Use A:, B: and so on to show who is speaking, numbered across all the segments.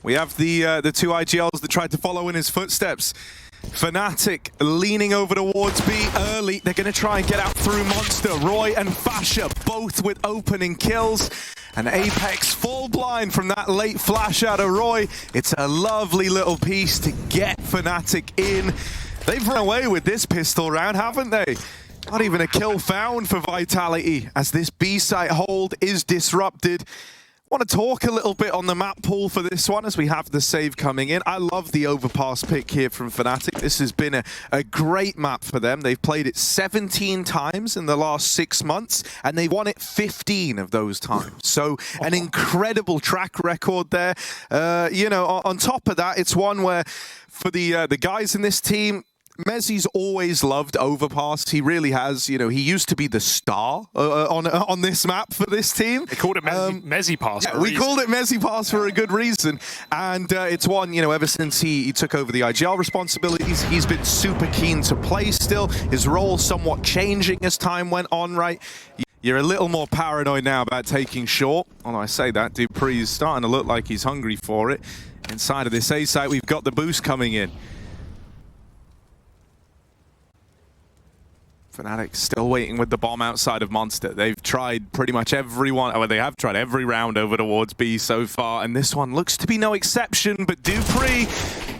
A: We have the two IGLs that tried to follow in his footsteps. Fnatic leaning over towards B early. They're going to try and get out through Monster. Roy and Fasha both with opening kills. And Apex fall blind from that late flash out of Roy. It's a lovely little piece to get Fnatic in. They've run away with this pistol round, haven't they? Not even a kill found for Vitality as this B site hold is disrupted. I want to talk a little bit on the map pool for this one as we have the save coming in. I love the Overpass pick here from Fnatic. This has been a great map for them. They've played it 17 times in the last 6 months, and they've won it 15 of those times. So an incredible track record there. You know, on top of that, it's one where for the guys in this team, Mezzi's always loved Overpass. He really has. You know, he used to be the star on this map for this team.
B: They called it Mezzi Pass.
A: Yeah, we called it Mezzi Pass for a good reason. And it's one, you know, ever since he took over the IGL responsibilities, he's been super keen to play still. His role somewhat changing as time went on, right? You're a little more paranoid now about taking short. Although I say that, Dupree's starting to look like he's hungry for it. Inside of this A site, we've got the boost coming in. Fnatic still waiting with the bomb outside of Monster. They've tried pretty much everyone, well, they have tried every round over towards B so far, and this one looks to be no exception, but Dupree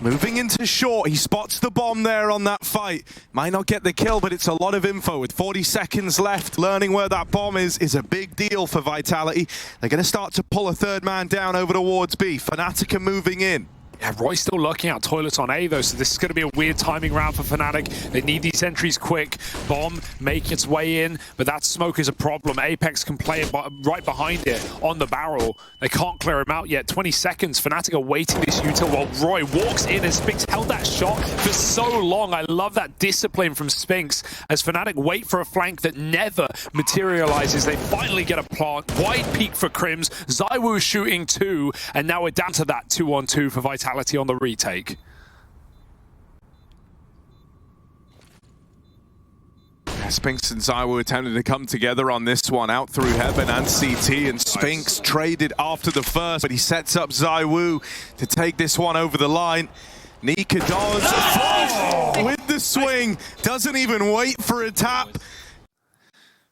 A: moving into short. He spots the bomb there on that fight. Might not get the kill, but it's a lot of info. With 40 seconds left, learning where that bomb is a big deal for Vitality. They're going to start to pull a third man down over towards B. Fnatic are moving in.
B: Yeah, Roy's still lurking out toilets on A though, so this is going to be a weird timing round for Fnatic. They need these entries quick. Bomb making its way in, but that smoke is a problem. Apex can play it right behind it on the barrel. They can't clear him out yet. 20 seconds. Fnatic are waiting this util while Roy walks in, and Spinks held that shot for so long. I love that discipline from Spinks as Fnatic wait for a flank that never materializes. They finally get a plant. Wide peak for Crims. ZywOo shooting 2, and now we're down to that 2-on-2 for Vitality on the retake.
A: Yeah, Spinks and ZywOo attempted to come together on this one, out through Heaven and CT, and Spinks traded after the first, but he sets up ZywOo to take this one over the line. Nika does with the swing, doesn't even wait for a tap.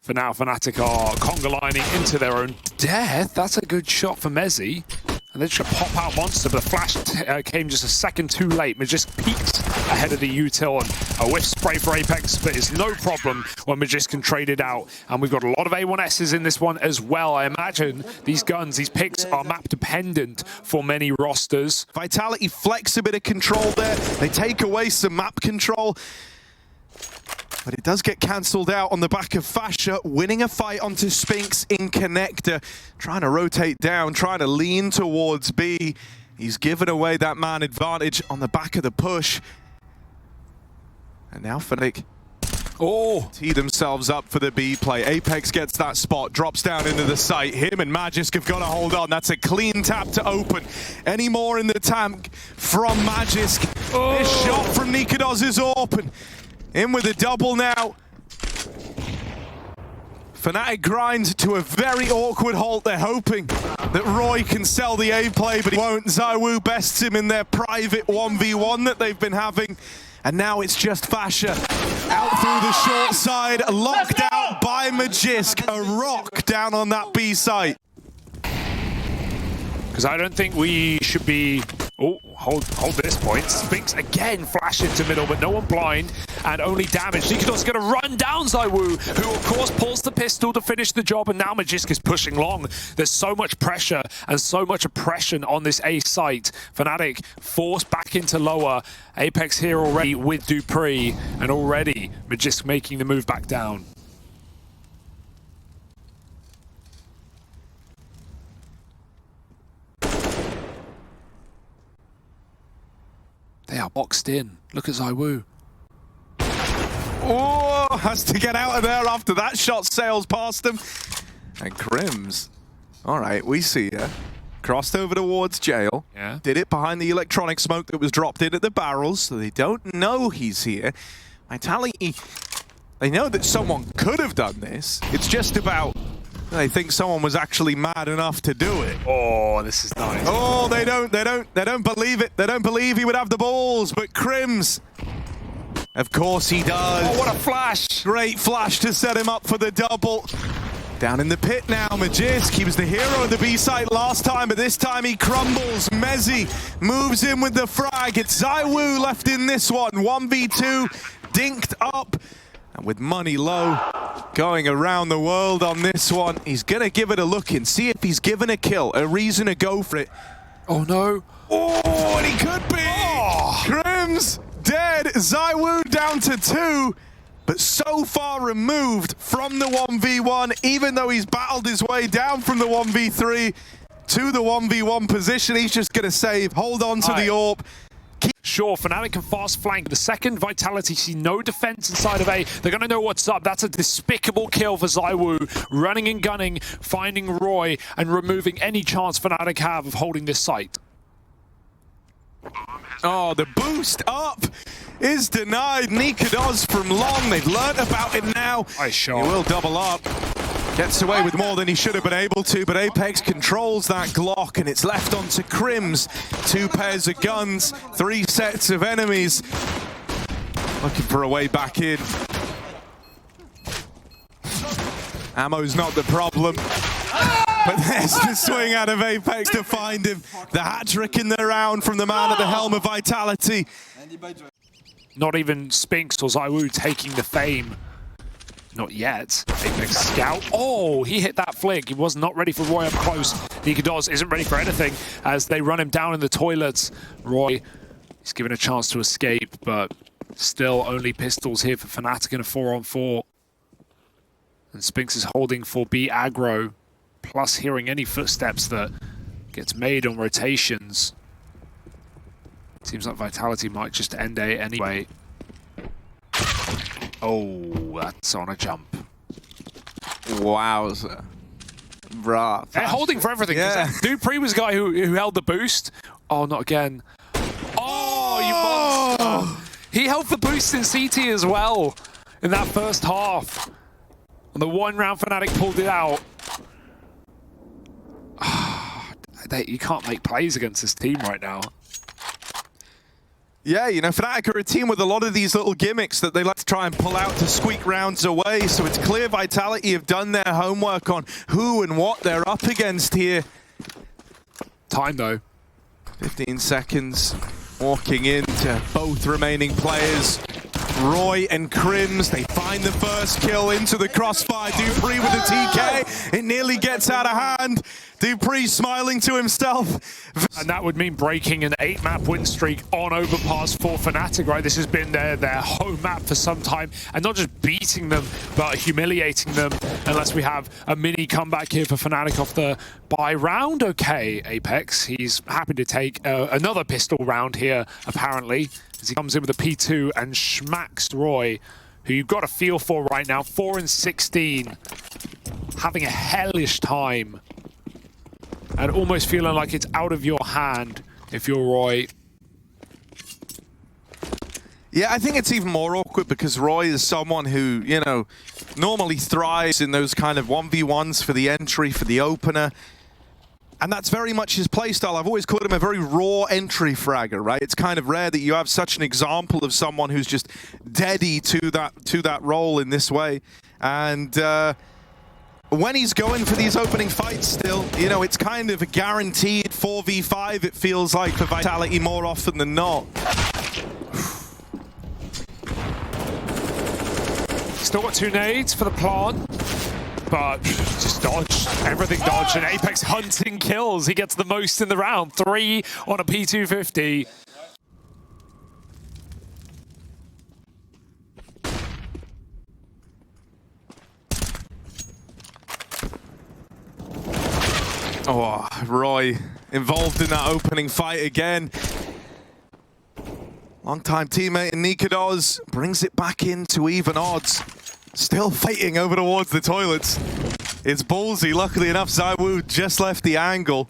B: For now, Fnatic are conga lining into their own death. That's a good shot for Mezzi. And they just pop out Monster, but the flash came just a second too late. Magisk peeks ahead of the util, and a whiff spray for Apex, but it's no problem when Magisk can trade it out. And we've got a lot of A1Ss in this one as well. I imagine these guns, these picks are map dependent for many rosters.
A: Vitality flex a bit of control there. They take away some map control. But it does get cancelled out on the back of Fasha, winning a fight onto Spinks in Connector, trying to rotate down, trying to lean towards B. He's given away that man advantage on the back of the push. And now Fnatic tee themselves up for the B play. Apex gets that spot, drops down into the site. Him and Magisk have got to hold on. That's a clean tap to open. Any more in the tank from Magisk. This shot from Nikados is open. In with a double now. Fnatic grind to a very awkward halt. They're hoping that Roy can sell the A play, but he won't. ZywOo bests him in their private 1v1 that they've been having. And now it's just Fasha out through the short side, locked out by Magisk. A rock down on that B site.
B: Because I don't think we should be... Oh, hold this point. Spinks again flash into middle, but no one blind and only damage. Nikados going to run down ZywOo, who of course pulls the pistol to finish the job, and now Magisk is pushing long. There's so much pressure and so much oppression on this A site. Fnatic forced back into lower. Apex here already with Dupree, and already Magisk making the move back down. They are boxed in. Look at ZywOo.
A: Oh, has to get out of there after that shot sails past him. And Crims. All right, we see you. Crossed over towards jail.
B: Yeah.
A: Did it behind the electronic smoke that was dropped in at the barrels, so they don't know he's here. Vitality, they know that someone could have done this. It's just about They think someone was actually mad enough to do it.
B: Oh, this is nice.
A: Oh, they don't believe it. They don't believe he would have the balls, but Crims, of course he does.
B: Oh, what a flash.
A: Great flash to set him up for the double. Down in the pit now, Magisk, he was the hero of the B site last time, but this time he crumbles. Mezzi moves in with the frag. It's ZywOo left in this one. 1v2, dinked up. And with money low, going around the world on this one, he's going to give it a look and see if he's given a kill, a reason to go for it.
B: Oh, no.
A: Oh, and he could be! Oh. Crims dead, ZywOo down to 2, but so far removed from the 1v1, even though he's battled his way down from the 1v3 to the 1v1 position. He's just going to save, hold on to the AWP.
B: Sure, Fnatic can fast flank. The second Vitality see no defense inside of A. They're going to know what's up. That's a despicable kill for ZywOo. Running and gunning, finding Roy, and removing any chance Fnatic have of holding this site.
A: Oh, the boost up is denied. Nikados from long. They've learnt about it now.
B: Nice shot.
A: He will double up. Gets away with more than he should have been able to, but Apex controls that Glock, and it's left onto Crims. 2 pairs of guns, 3 sets of enemies. Looking for a way back in. Ammo's not the problem. But there's the swing out of Apex to find him. The hat-trick in the round from the man at the helm of Vitality.
B: Not even Spinks or ZywOo taking the fame. Not yet. Apex scout. Oh, he hit that flick. He was not ready for Roy up close. Nikados isn't ready for anything as they run him down in the toilets. Roy, he's given a chance to escape, but still only pistols here for Fnatic in a 4-on-4. And Spinks is holding for B aggro, plus hearing any footsteps that gets made on rotations. Seems like Vitality might just end A anyway. Oh, that's on a jump.
A: Wowza. Bruh.
B: They're holding for everything.
A: Yeah.
B: Dupree was the guy who held the boost. Oh, not again. Oh, you monster. He held the boost in CT as well in that first half. And the 1 round Fnatic pulled it out. You can't make plays against this team right now.
A: Yeah, you know, Fnatic are a team with a lot of these little gimmicks that they like to try and pull out to squeak rounds away. So it's clear Vitality have done their homework on who and what they're up against here.
B: Time, though.
A: 15 seconds. Walking into both remaining players. Roy and Crims, they find the first kill into the crossfire. Dupree with the TK. It nearly gets out of hand. Dupree smiling to himself.
B: And that would mean breaking an 8-map win streak on Overpass for Fnatic, right? This has been their home map for some time. And not just beating them, but humiliating them. Unless we have a mini comeback here for Fnatic off the buy round. Okay, Apex. He's happy to take another pistol round here, apparently. As he comes in with a P2 and schmacks Roy, who you've got a feel for right now. 4 and 16. Having a hellish time. And almost feeling like it's out of your hand if you're Roy.
A: Yeah, I think it's even more awkward because Roy is someone who, you know, normally thrives in those kind of 1v1s for the entry, for the opener. And that's very much his playstyle. I've always called him a very raw entry fragger, right? It's kind of rare that you have such an example of someone who's just deady to that role in this way. And when he's going for these opening fights still, you know, it's kind of a guaranteed 4v5, it feels like, for Vitality more often than not.
B: Still got 2 nades for the plant. But just dodge, everything dodge, and Apex hunting kills. He gets the most in the round. 3 on a P250.
A: Oh, Roy involved in that opening fight again. Longtime teammate Nikados brings it back into even odds. Still fighting over towards the toilets. It's ballsy. Luckily enough, ZywOo just left the angle.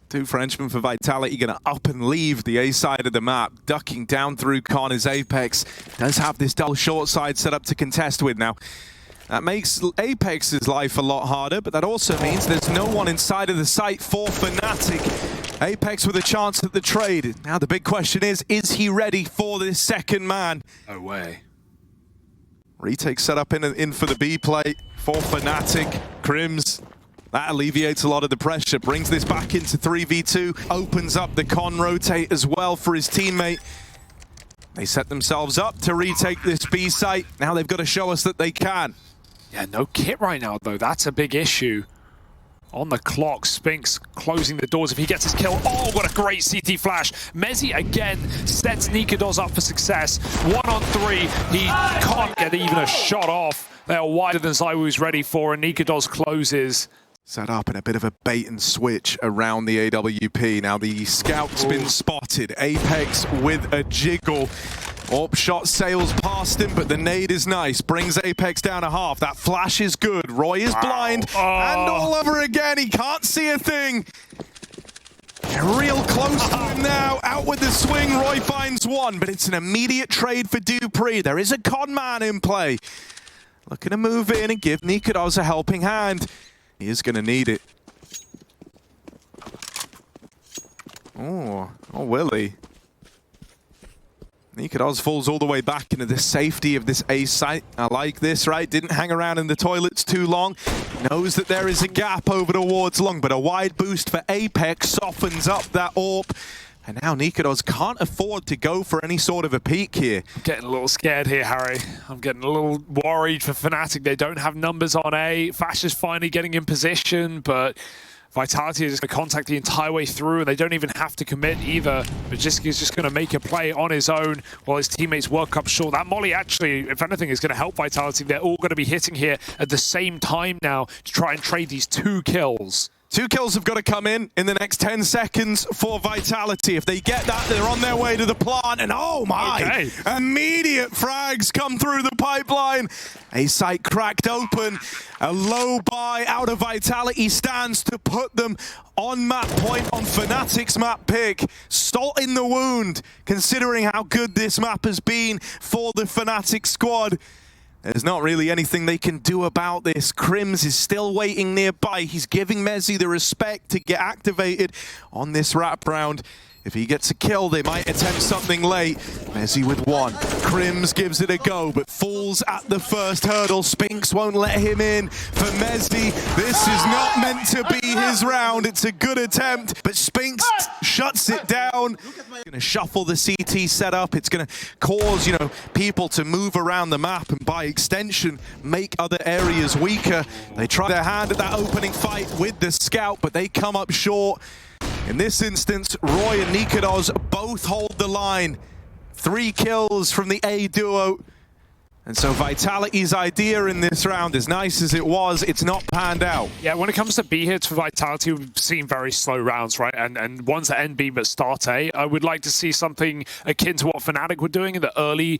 A: 2 Frenchmen for Vitality going to up and leave the A side of the map. Ducking down through Con is Apex. Does have this double short side set up to contest with now. That makes Apex's life a lot harder, but that also means there's no one inside of the site for Fnatic. Apex with a chance at the trade. Now the big question is he ready for this second man?
B: No way.
A: Retake set up in for the B play for Fnatic. Crims, that alleviates a lot of the pressure, brings this back into 3v2, opens up the con rotate as well for his teammate. They set themselves up to retake this B site. Now they've got to show us that they can.
B: Yeah, no kit right now, though. That's a big issue. On the clock, Spinks closing the doors if he gets his kill. Oh, what a great CT flash. Mezzi again sets Nikados up for success. 1-on-3. He can't get even a shot off. They are wider than ZywOo's ready for, and Nikados closes.
A: Set up in a bit of a bait and switch around the AWP. Now the scout's been spotted. Apex with a jiggle. Orp shot sails past him, but the nade is nice. Brings Apex down a half. That flash is good. Roy is blind. And all over again. He can't see a thing. Real close to him now. Out with the swing. Roy finds one, but it's an immediate trade for Dupree. There is a con man in play. Looking to move in and give Nikados a helping hand. He is going to need it. Oh, Willie. Nikados falls all the way back into the safety of this A site. I like this, right? Didn't hang around in the toilets too long. Knows that there is a gap over towards long, but a wide boost for Apex softens up that AWP. And now Nikados can't afford to go for any sort of a peek here.
B: I'm getting a little scared here, Harry. I'm getting a little worried for Fnatic. They don't have numbers on A. Fash is finally getting in position, but Vitality is going to contact the entire way through, and they don't even have to commit either. Bajiski is just going to make a play on his own while his teammates work up short. That molly actually, if anything, is going to help Vitality. They're all going to be hitting here at the same time now to try and trade these 2 kills.
A: 2 kills have got to come in the next 10 seconds for Vitality. If they get that, they're on their way to the plant. And oh my, okay. Immediate frags come through the pipeline. A site cracked open. A low buy out of Vitality stands to put them on map point on Fnatic's map pick. Salt in the wound, considering how good this map has been for the Fnatic squad. There's not really anything they can do about this. Crims is still waiting nearby. He's giving Mezzi the respect to get activated on this wrap round. If he gets a kill, they might attempt something late. Mezzi with 1. Crims gives it a go, but falls at the first hurdle. Spinks won't let him in. For Mezzi, this is not meant to be his round. It's a good attempt, but Spinks shuts it down. Going to shuffle the CT setup. It's going to cause, people to move around the map and by extension, make other areas weaker. They try their hand at that opening fight with the scout, but they come up short. In this instance, Roy and Nikados both hold the line. 3 kills from the A duo. And so Vitality's idea in this round, as nice as it was, it's not panned out.
B: Yeah, when it comes to B hits for Vitality, we've seen very slow rounds, right? And ones that end B but start A. I would like to see something akin to what Fnatic were doing in the early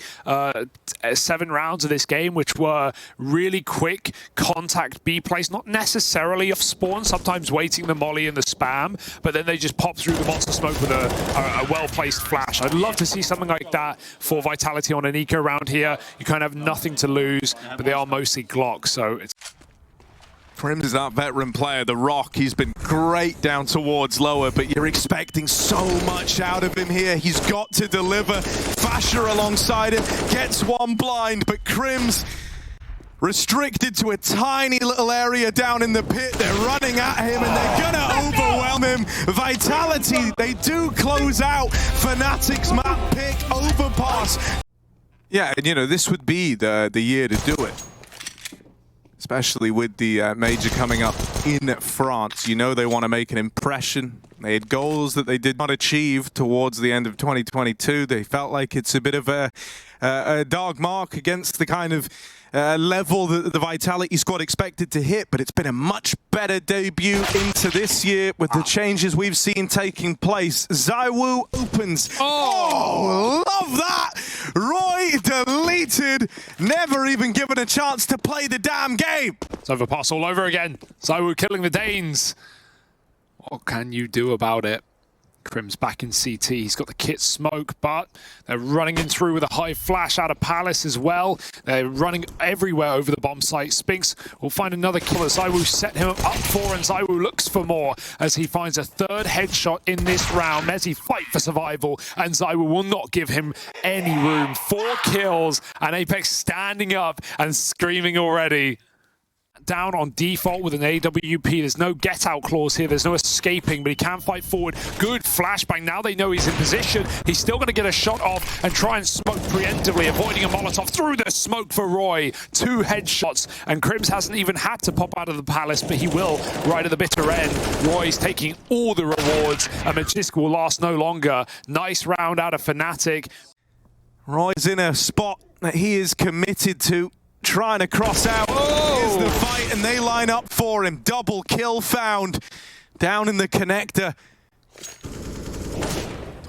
B: 7 rounds of this game, which were really quick contact B plays, not necessarily off spawn, sometimes waiting the molly and the spam, but then they just pop through the monster smoke with a well-placed flash. I'd love to see something like that for Vitality on an eco round here. You kind of have nothing to lose, but they are mostly Glock, so it's...
A: Crims is that veteran player, the Rock. He's been great down towards lower, but you're expecting so much out of him here. He's got to deliver. Fasher alongside him gets 1 blind, but Crims restricted to a tiny little area down in the pit. They're running at him and they're gonna overwhelm him. Vitality, they do close out Fnatic's map pick, Overpass. Yeah, and this would be the year to do it. Especially with the major coming up in France. They want to make an impression. They had goals that they did not achieve towards the end of 2022. They felt like it's a bit of a dark mark against the kind of level that the Vitality squad expected to hit, but it's been a much better debut into this year with the changes we've seen taking place. ZywOo opens. Oh, love that! Roy deleted, never even given a chance to play the damn game.
B: It's Overpass all over again. ZywOo killing the Danes. What can you do about it? Crim's back in CT. He's got the kit smoke, but they're running in through with a high flash out of Palace as well. They're running everywhere over the bomb site. Spinks will find another killer. ZywOo set him up for, and ZywOo looks for more as he finds a third headshot in this round. Mezzi fight for survival, and ZywOo will not give him any room. 4 kills, and Apex standing up and screaming already. Down on default with an AWP. There's no get out clause here. There's no escaping, but he can fight forward. Good flashbang. Now they know he's in position. He's still going to get a shot off and try and smoke preemptively, avoiding a Molotov through the smoke for Roy. 2 headshots, and Crims hasn't even had to pop out of the Palace, but he will right at the bitter end. Roy's taking all the rewards, and Magisk will last no longer. Nice round out of Fnatic.
A: Roy's in a spot that he is committed to. Trying to cross out. Here's the fight, and they line up for him. Double kill found down in the connector.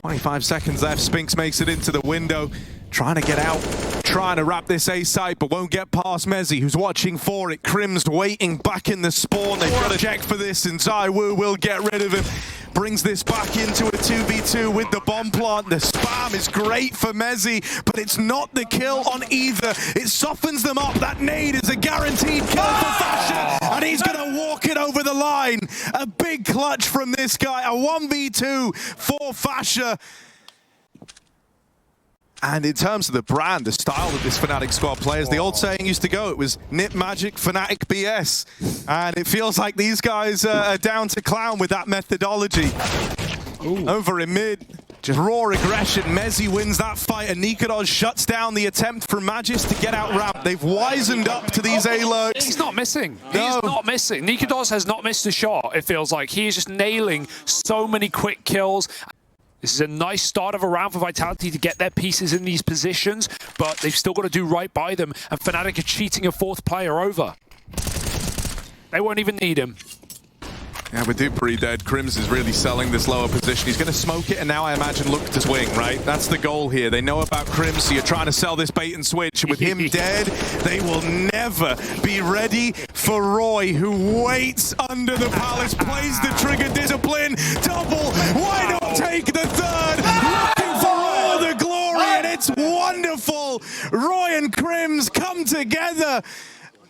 A: 25 seconds left. Spinks makes it into the window. Trying to get out. Trying to wrap this A site, but won't get past Mezzi, who's watching for it. Crim's waiting back in the spawn. They've got to check for this, and ZywOo will get rid of him. Brings this back into a 2v2 with the bomb plant. The spam is great for Mezzi, but it's not the kill on either. It softens them up. That nade is a guaranteed kill for Fasher, and he's going to walk it over the line. A big clutch from this guy. A 1v2 for Fasher. And in terms of the brand, the style of this Fnatic squad plays, the old saying used to go, it was Nip Magic, Fnatic BS. And it feels like these guys are down to clown with that methodology. Ooh. Over in mid, just raw aggression. Mezzi wins that fight, and Nikodos shuts down the attempt from Magis to get out ramp. They've wizened up to these A-lurks.
B: He's not missing.
A: No.
B: He's not missing. Nikodos has not missed a shot, it feels like. He is just nailing so many quick kills. This is a nice start of a round for Vitality to get their pieces in these positions, but they've still got to do right by them, and Fnatic are cheating a 4th player over. They won't even need him.
A: Yeah, with dupreeh dead, Crims is really selling this lower position. He's going to smoke it, and now I imagine look to swing, right? That's the goal here. They know about Crims, so you're trying to sell this bait and switch. With him dead, they will never be ready for Roy, who waits under the Palace, plays the trigger discipline, double. Why not take the 3rd? Looking for all the glory, and it's wonderful. Roy and Crims come together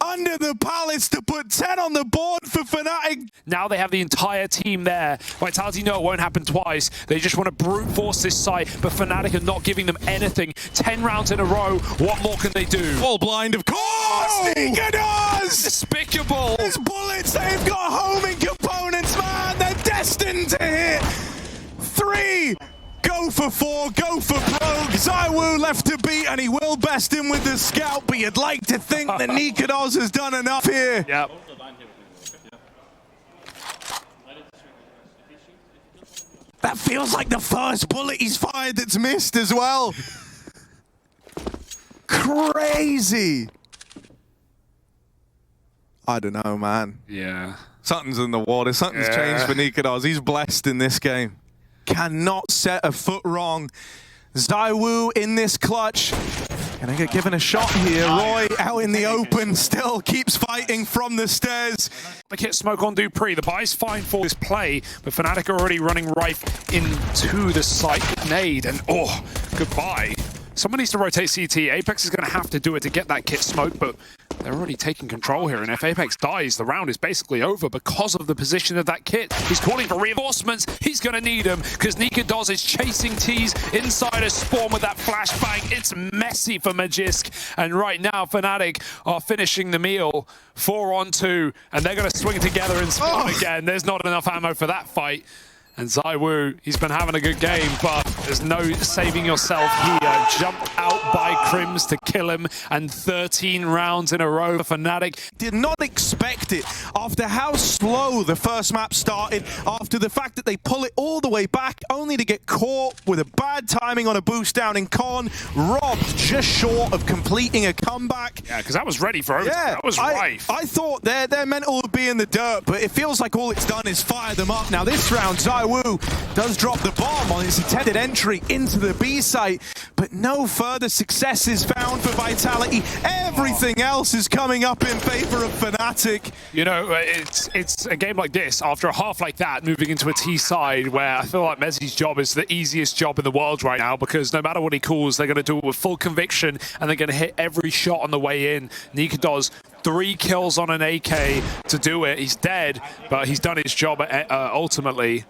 A: under the Palace to put 10 on the board for Fnatic.
B: Now they have the entire team there. Vitality know it won't happen twice. They just want to brute force this site, but Fnatic are not giving them anything. 10 rounds in a row. What more can they do?
A: All blind, of course! Nikodos!
B: Despicable!
A: These bullets, they've got homing components, man! They're destined to hit! 3! Go for 4, go for broke. ZywOo left to beat, and he will best him with the scout, but you'd like to think that Nikodos has done enough here.
B: Yep.
A: That feels like the first bullet he's fired that's missed as well. Crazy. I don't know, man.
B: Yeah.
A: Something's in the water. Something's changed for Nikodos. He's blessed in this game. Cannot set a foot wrong. ZywOo in this clutch. Gonna get given a shot here. Roy out in the open, still keeps fighting from the stairs.
B: The kit smoke on dupreeh. The buy's fine for this play, but Fnatic are already running right into the site. Nade, and oh, goodbye. Someone needs to rotate CT. Apex is going to have to do it to get that kit smoke, but they're already taking control here, and if Apex dies, the round is basically over because of the position of that kit. He's calling for reinforcements. He's going to need them because Nikodos is chasing T's inside a spawn with that flashbang. It's messy for Magisk, and right now Fnatic are finishing the meal 4-on-2, and they're going to swing together and spawn again. There's not enough ammo for that fight. And ZywOo, he's been having a good game, but there's no saving yourself here. Jumped out by Crims to kill him, and 13 rounds in a row for Fnatic.
A: Did not expect it after how slow the first map started, after the fact that they pull it all the way back, only to get caught with a bad timing on a boost down in Con, robbed just short of completing a comeback.
B: Yeah, because that was ready for overtime.
A: Yeah,
B: that was rife.
A: I thought their mental would be in the dirt, but it feels like all it's done is fire them up. Now this round, ZywOo ZywOo does drop the bomb on his intended entry into the B site, but no further success is found for Vitality. Everything else is coming up in favor of Fnatic.
B: You know, it's a game like this, after a half like that, moving into a T side, where I feel like Mezzi's job is the easiest job in the world right now, because no matter what he calls, they're going to do it with full conviction, and they're going to hit every shot on the way in. Nikadoz, 3 kills on an AK to do it. He's dead, but he's done his job ultimately.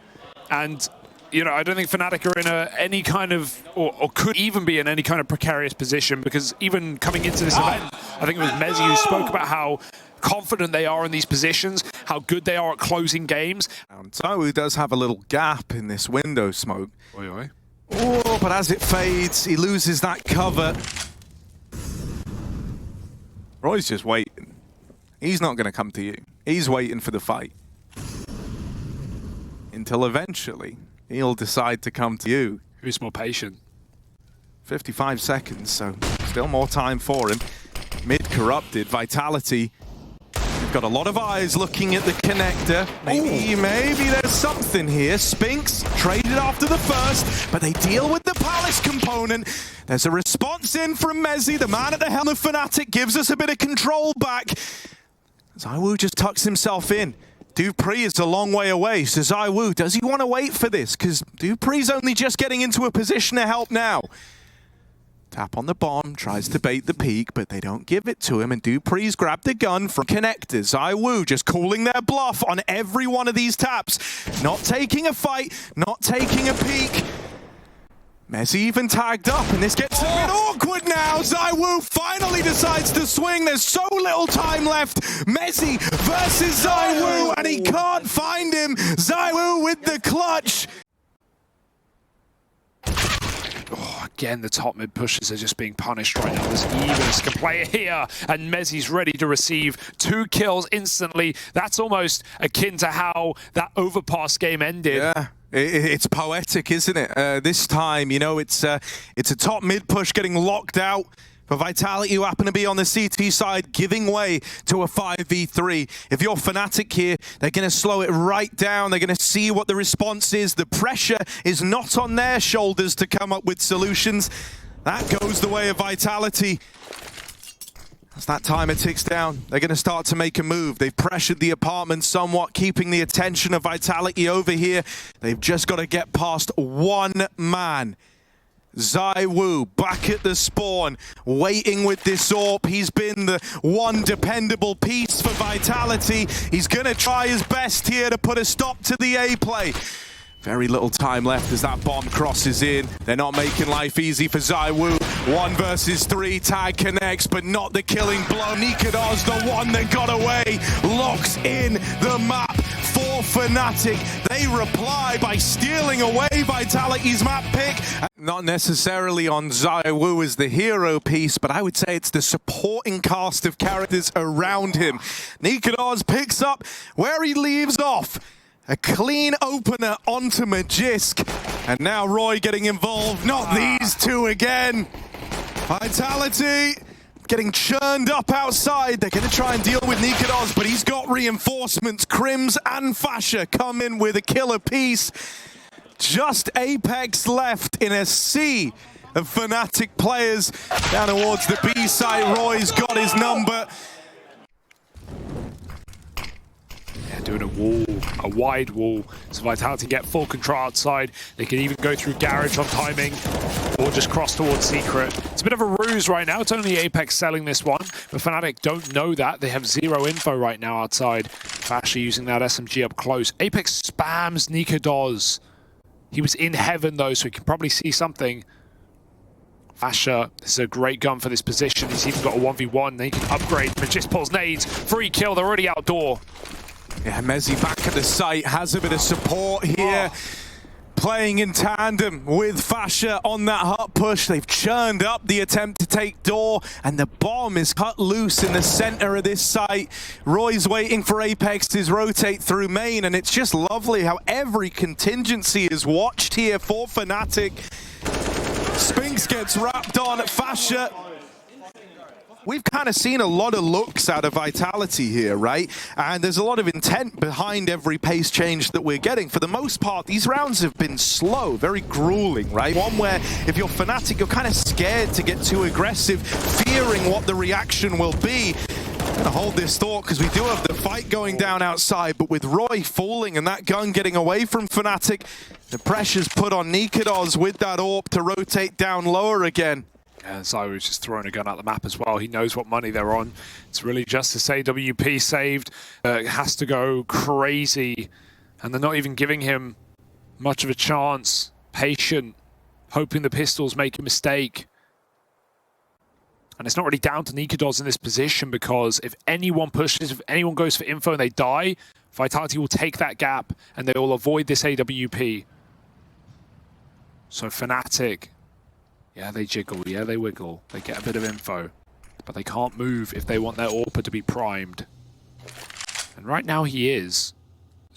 B: And you know, I don't think Fnatic are in any kind of, or could even be in any kind of precarious position, because even coming into this event, I think it was Mezzi who spoke about how confident they are in these positions, how good they are at closing games.
A: ZywOo does have a little gap in this window smoke.
B: Oi, oi.
A: Oh, but as it fades, he loses that cover. Roy's just waiting. He's not going to come to you. He's waiting for the fight. Until eventually, he'll decide to come to you.
B: Who's more patient?
A: 55 seconds, so still more time for him. Mid corrupted, Vitality. We've got a lot of eyes looking at the connector. Maybe there's something here. Spinks traded after the first, but they deal with the Palace component. There's a response in from Mezzi, the man at the helm of Fnatic, gives us a bit of control back. ZywOo just tucks himself in. Dupree is a long way away, so ZywOo, does he want to wait for this? Because Dupree's only just getting into a position to help now. Tap on the bomb, tries to bait the peek, but they don't give it to him, and Dupree's grabbed the gun from connector. ZywOo just calling their bluff on every one of these taps. Not taking a fight, not taking a peek. Mezzi even tagged up, and this gets a bit awkward now. ZywOo finally decides to swing. There's so little time left. Mezzi versus ZywOo, and he can't find him. ZywOo with the clutch.
B: Oh, again, the top mid pushes are just being punished right now. There's Evis can play it here, and Mezzi's ready to receive 2 kills instantly. That's almost akin to how that Overpass game ended.
A: Yeah. It's poetic, isn't it? This time, you know, it's a top mid push getting locked out for Vitality, who happen to be on the CT side, giving way to a 5v3. If you're Fnatic here, they're going to slow it right down. They're going to see what the response is. The pressure is not on their shoulders to come up with solutions. That goes the way of Vitality. As that timer ticks down, they're going to start to make a move. They've pressured the apartment somewhat, keeping the attention of Vitality over here. They've just got to get past one man. ZywOo back at the spawn, waiting with this AWP. He's been the one dependable piece for Vitality. He's going to try his best here to put a stop to the A play. Very little time left as that bomb crosses in. They're not making life easy for ZywOo. 1 versus 3, tag connects, but not the killing blow. Nikadoz, the one that got away, locks in the map for Fnatic. They reply by stealing away Vitality's map pick. Not necessarily on ZywOo as the hero piece, but I would say it's the supporting cast of characters around him. Nikadoz picks up where he leaves off. A clean opener onto Magisk. And now Roy getting involved. Not these two again. Vitality getting churned up outside. They're going to try and deal with Nikadoz, but he's got reinforcements. Krims and Fasha come in with a killer piece. Just Apex left in a sea of Fnatic players. Down towards the B site, Roy's got his number.
B: Doing a wall, a wide wall, so Vitality get full control outside. They can even go through Garage on timing, or just cross towards Secret. It's a bit of a ruse right now. It's only Apex selling this one, but Fnatic don't know that. They have 0 info right now outside. Fasha using that SMG up close. Apex spams Nikadoz. He was in heaven though, so he can probably see something. Fasha, this is a great gun for this position. He's even got a 1v1. They can upgrade. Magisk pulls nades. Free kill. They're already outdoor.
A: Yeah, Mezzi back at the site, has a bit of support here. Playing in tandem with Fasha on that hut push. They've churned up the attempt to take door, and the bomb is cut loose in the center of this site. Roy's waiting for Apex to rotate through main, and it's just lovely how every contingency is watched here for Fnatic. Spinks gets wrapped on. Fasha We've kind of seen a lot of looks out of Vitality here, right? And there's a lot of intent behind every pace change that we're getting. For the most part, these rounds have been slow, very grueling, right? One where if you're Fnatic, you're kind of scared to get too aggressive, fearing what the reaction will be. I'm gonna hold this thought because we do have the fight going down outside, but with Roy falling and that gun getting away from Fnatic, the pressure's put on Katowice with that AWP to rotate down lower again.
B: And Zywo's just throwing a gun at the map as well. He knows what money they're on. It's really just this AWP saved. It has to go crazy. And they're not even giving him much of a chance. Patient, hoping the pistols make a mistake. And it's not really down to Katowice in this position, because if anyone pushes, if anyone goes for info and they die, Vitality will take that gap and they will avoid this AWP. So Fnatic, yeah, they jiggle, yeah, they wiggle. They get a bit of info, but they can't move if they want their AWP to be primed. And right now he is.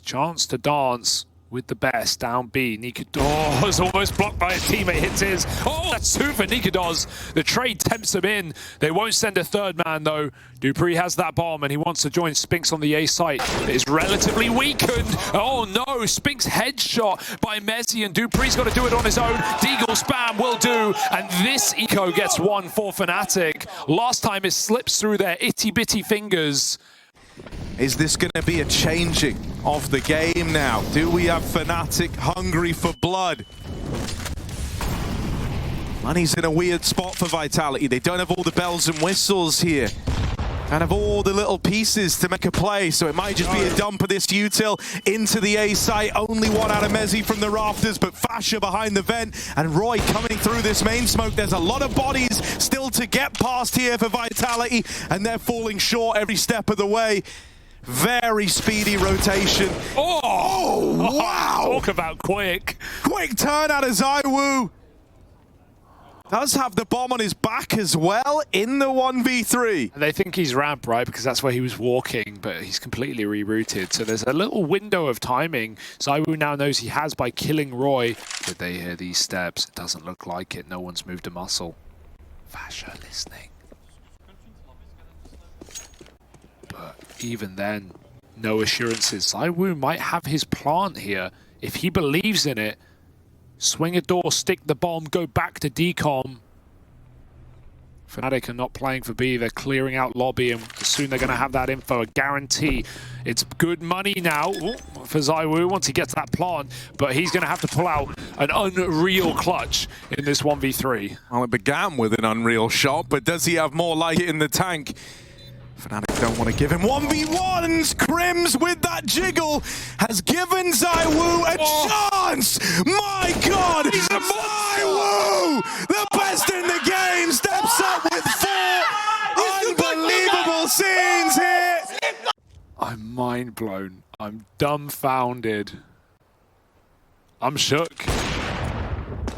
B: Chance to dance with the best, down B. Katowice almost blocked by a teammate, hits his. Oh, that's two for Katowice. The trade tempts him in. They won't send a third man, though. dupreeh has that bomb, and he wants to join Spinks on the A site. It is relatively weakened. Oh, no. Spinks headshot by Messi, and dupreeh's got to do it on his own. Deagle spam will do, and this eco gets one for Fnatic. Last time it slips through their itty-bitty fingers.
A: Is this going to be a changing of the game now? Do we have Fnatic hungry for blood? Money's in a weird spot for Vitality. They don't have all the bells and whistles here. Don't have all the little pieces to make a play, so it might just be a dump of this util into the A site. Only one out of Messi from the rafters, but Fasha behind the vent, and Roy coming through this main smoke. There's a lot of bodies still to get past here for Vitality, and they're falling short every step of the way. Very speedy rotation. Oh, wow!
B: Talk about quick.
A: Quick turn out of Zywo. Does have the bomb on his back as well in the 1v3.
B: And they think he's ramp, right? Because that's where he was walking, but he's completely rerouted. So there's a little window of timing Zywo now knows he has by killing Roy. Did they hear these steps? It doesn't look like it. No one's moved a muscle. Fasha listening. But even then, no assurances. Zywo might have his plant here. If he believes in it, swing a door, stick the bomb, go back to decom. Fnatic are not playing for B. They're clearing out lobby, and soon they're going to have that info, a guarantee. It's good money now for Zywo once he gets that plant, but he's going to have to pull out an unreal clutch in this 1v3.
A: Well, it began with an unreal shot, but does he have more like it in the tank? Fnatic don't want to give him 1v1s. Crims with that jiggle has given Zywo a chance. My God, Zywo, the best in the game, steps up with 4 unbelievable scenes here.
B: I'm mind blown. I'm dumbfounded. I'm shook.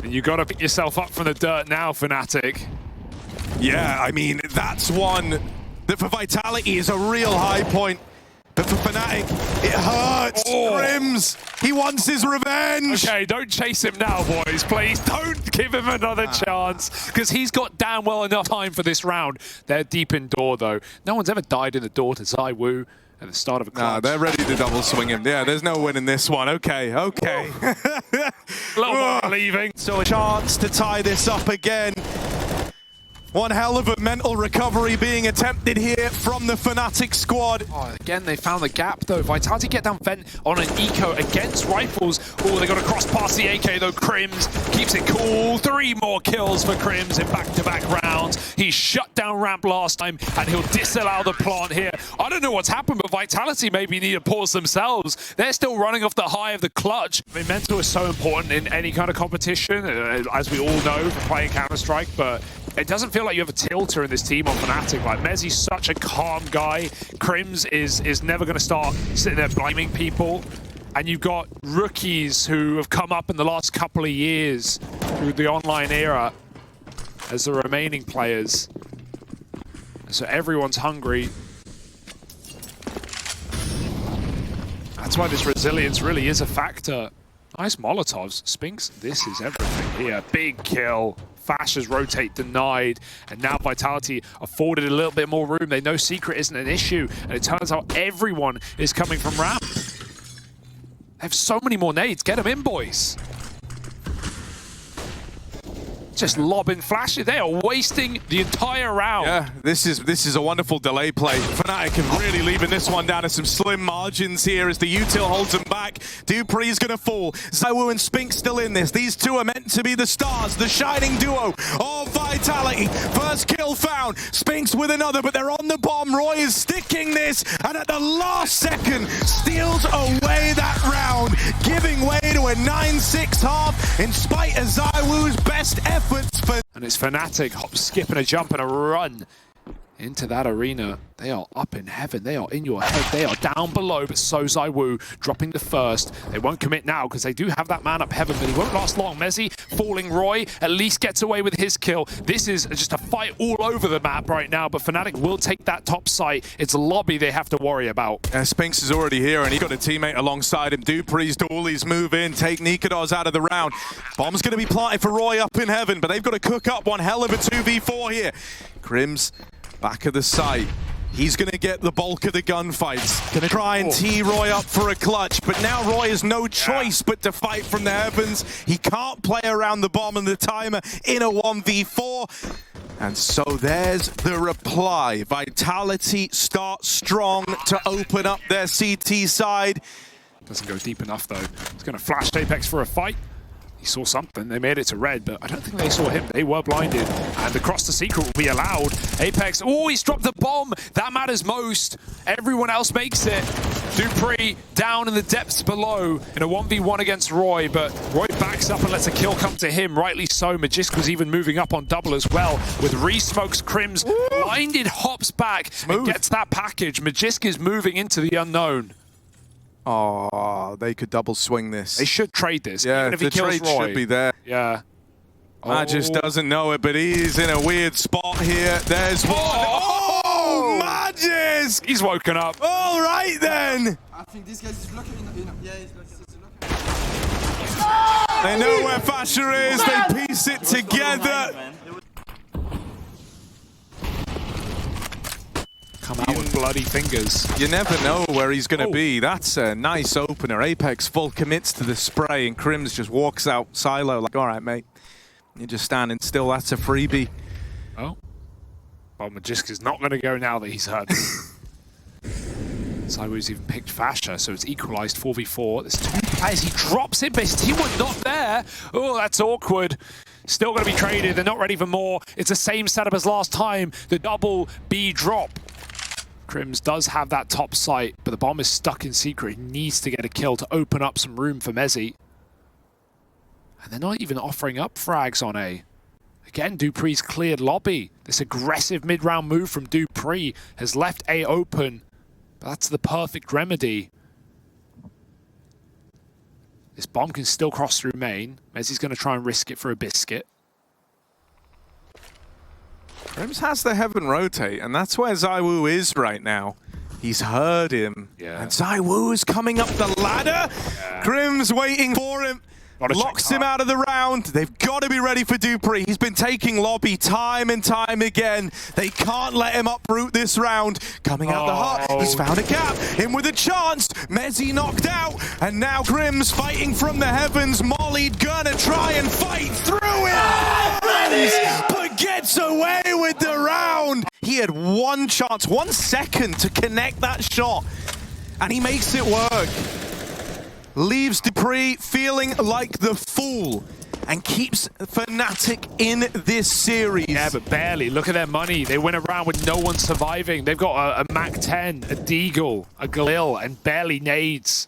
B: And you got to pick yourself up from the dirt now, Fnatic.
A: Yeah, I mean, that's one that for Vitality is a real high point. But for Fnatic, it hurts. Crims, he wants his revenge.
B: Okay, don't chase him now, boys. Please don't give him another chance, because he's got damn well enough time for this round. They're deep in door, though. No one's ever died in the door to Zywo at the start of a clutch.
A: Nah, they're ready to double swing him. Yeah, there's no win in this one. Okay, okay.
B: A little more leaving.
A: So a chance to tie this up again. One hell of a mental recovery being attempted here from the Fnatic squad.
B: Oh, again, they found the gap, though. Vitality get down vent on an eco against rifles. Oh, they got to cross past the AK, though. Crims keeps it cool. 3 more kills for Crims in back-to-back rounds. He shut down ramp last time, and he'll disallow the plant here. I don't know what's happened, but Vitality maybe need to pause themselves. They're still running off the high of the clutch. I mean, mental is so important in any kind of competition, as we all know from playing Counter-Strike, but it doesn't feel like you have a tilter in this team on Fnatic. Like, Mezzi's such a calm guy. Crims is never going to start sitting there blaming people. And you've got rookies who have come up in the last couple of years through the online era as the remaining players. So everyone's hungry. That's why this resilience really is a factor. Nice Molotovs. Spinks, this is everything here. Big kill. Fash's rotate denied, and now Vitality afforded a little bit more room. They know Secret isn't an issue, and it turns out everyone is coming from ramp. They have so many more nades. Get them in, boys. Just lobbing flashes. They are wasting the entire round.
A: Yeah, this is a wonderful delay play. Fnatic are really leaving this one down to some slim margins here as the util holds them back. dupree's gonna fall. ZywOo and Spink still in this. These two are meant to be the stars, the shining duo of Vitality. First kill found. Spink's with another, but they're on the bomb. Roy is sticking this, and at the last second, steals away that round, giving way to a 9-6 half in spite of ZywOo's best efforts.
B: And it's Fnatic, hop, skip, and a jump and a run into that arena. They are up in heaven. They are in your head. They are down below, but so ZywOo dropping the first. They won't commit now because they do have that man up heaven, but he won't last long. Mezzi falling. Roy at least gets away with his kill. This is just a fight all over the map right now, but Fnatic will take that top site. It's lobby they have to worry about.
A: Spinks is already here, and he's got a teammate alongside him. dupree's dualies move in, take Nikados out of the round. Bomb's going to be planted for Roy up in heaven, but they've got to cook up one hell of a 2v4 here. Crims back of the site. He's going to get the bulk of the gunfights. Going to try and tee Roy up for a clutch, but now Roy has no choice but to fight from the heavens. He can't play around the bomb and the timer in a 1v4. And so there's the reply. Vitality start strong to open up their CT side.
B: Doesn't go deep enough, though. It's going to flash Apex for a fight. He saw something. They made it to red, but I don't think they saw him. They were blinded, and across the secret will be allowed. Apex, oh, he's dropped the bomb. That matters most. Everyone else makes it. dupree down in the depths below in a 1v1 against Roy, but Roy backs up and lets a kill come to him, rightly so. Magisk was even moving up on double as well. With re-smokes, Crims blinded, hops back, and gets that package. Magisk is moving into the unknown.
A: Oh, they could double swing this.
B: They should trade this.
A: Yeah,
B: even if
A: the
B: he kills
A: trade
B: Roy.
A: should be there.
B: Yeah.
A: Magisk doesn't know it, but he's in a weird spot here. There's one. Oh, Magisk!
B: He's woken up.
A: All right, then.
C: I think this guy is looking yeah, he's looking.
A: They know where Fasher is. They piece it together.
B: Come out with bloody fingers.
A: You never know where he's going to be. That's a nice opener. Apex full commits to the spray, and Crims just walks out silo like, all right, mate. You're just standing still. That's a freebie.
B: Oh. Well, Magisk is not going to go now that he's hurt. ZywOo's even picked Fasher, so it's equalized 4v4. There's two players. He drops it, but his team was not there. Oh, that's awkward. Still going to be traded. They're not ready for more. It's the same setup as last time. The double B drop. Crims does have that top site, but the bomb is stuck in secret. He needs to get a kill to open up some room for Mezzi. And they're not even offering up frags on A. Again, dupree's cleared lobby. This aggressive mid-round move from dupree has left A open. But that's the perfect remedy. This bomb can still cross through main. Mezzi's going to try and risk it for a biscuit.
A: Crims has the heaven rotate, and that's where ZywOo is right now. He's heard him.
B: Yeah.
A: And ZywOo is coming up the ladder. Yeah. Crims waiting for him. Locks him out of the round. They've got to be ready for dupree. He's been taking lobby time and time again. They can't let him uproot this round. Coming out the hut, he's found a gap. In with a chance. Mezzi knocked out. And now Crims fighting from the heavens. Mollied, gonna try and fight through it. But gets away with the round. He had one chance, 1 second to connect that shot. And he makes it work. Leaves dupree feeling like the fool and keeps Fnatic in this series.
B: Yeah, but barely. Look at their money. They went around with no one surviving. They've got a Mac-10, a Deagle, a Galil, and barely nades.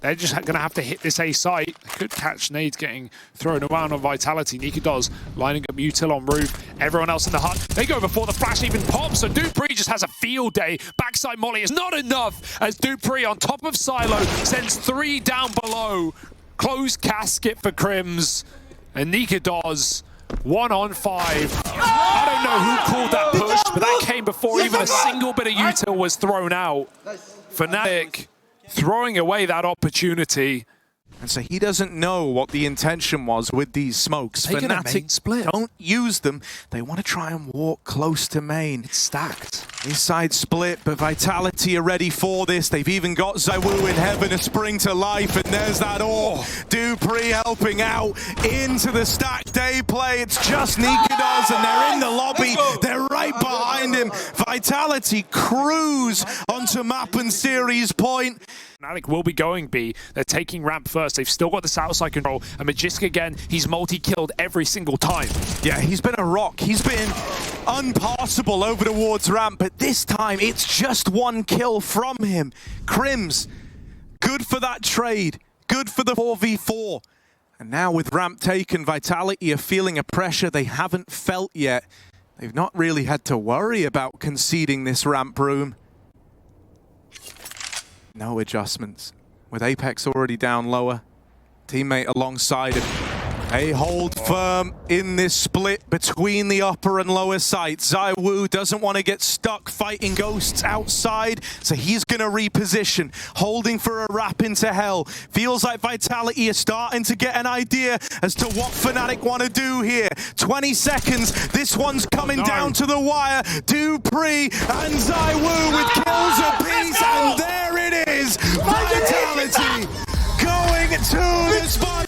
B: They're just going to have to hit this A site. They could catch nades getting thrown around on Vitality. Nikados lining up util on roof. Everyone else in the hut. They go before the flash even pops. So dupree just has a field day. Backside molly is not enough as dupree on top of silo sends 3 down below. Closed casket for Crims. And Nikados 1 on 5. I don't know who called that push, but that came before even a single bit of util was thrown out. Fnatic throwing away that opportunity.
A: And so he doesn't know what the intention was with these smokes.
B: Taking a main
A: Fnatic
B: split.
A: don't use them. They want to try and walk close to main.
B: It's stacked.
A: This side split, but Vitality are ready for this. They've even got Zywoo in heaven to spring to life, and there's that ore. Dupree helping out into the stack day play. It's just Nikadoz, and they're in the lobby. They're right behind him. Vitality cruise onto map and series point.
B: Fnatic will be going B. They're taking ramp first. They've still got the south side control. And Magisk again, he's multi-killed every single time.
A: Yeah, he's been a rock. He's been unpassable over towards ramp, but this time it's just one kill from him. Crims, good for that trade. Good for the 4v4. And now with ramp taken, Vitality are feeling a pressure they haven't felt yet. They've not really had to worry about conceding this ramp room. No adjustments. With Apex already down lower, teammate alongside him. They hold firm in this split between the upper and lower sites. Zywoo doesn't want to get stuck fighting ghosts outside, so he's going to reposition, holding for a wrap into hell. Feels like Vitality is starting to get an idea as to what Fnatic want to do here. 20 seconds, this one's coming down to the wire. Dupree and Zywoo with kills apiece, and there it is! Vitality going to the spot.